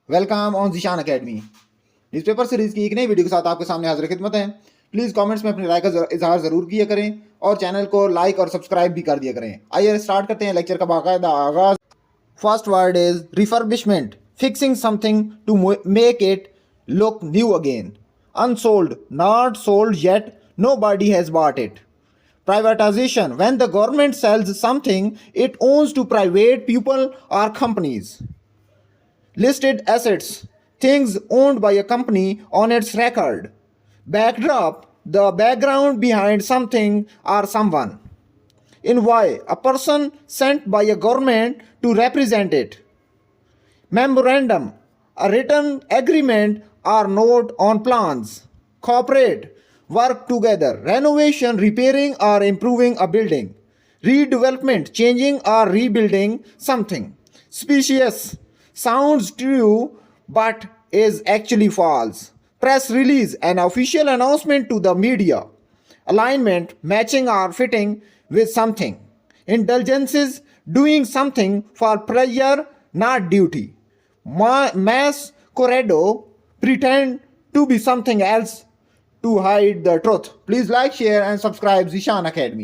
Welcome on Zeeshan academy. Newspaper series की एक नई वीडियो के साथ आपके सामने हाजिर खिदमत है। प्लीज़ कमेंट्स में अपनी राय का इजहार ज़रूर किया करें और चैनल को लाइक और सब्सक्राइब भी कर दिया करें। आइए स्टार्ट करते हैं लेक्चर का बाकायदा आगाज़। First word is refurbishment, fixing something to make it look new again. Unsold, not sold yet, nobody has bought it. Privatization, when the government sells something it owns to private people or companies. Listed assets, things owned by a company on its record. Backdrop, the background behind something or someone. Envoy, a person sent by a government to represent it. Memorandum, a written agreement or note on plans. Corporate, work together. Renovation, repairing or improving a building. Redevelopment, changing or rebuilding something. Spacious, sounds true but is actually false. Press release, an official announcement to the media. Alignment, matching or fitting with something. Indulgences, doing something for pleasure, not duty. Masquerade, pretend to be something else to hide the truth. Please like, share and subscribe Zishan Academy.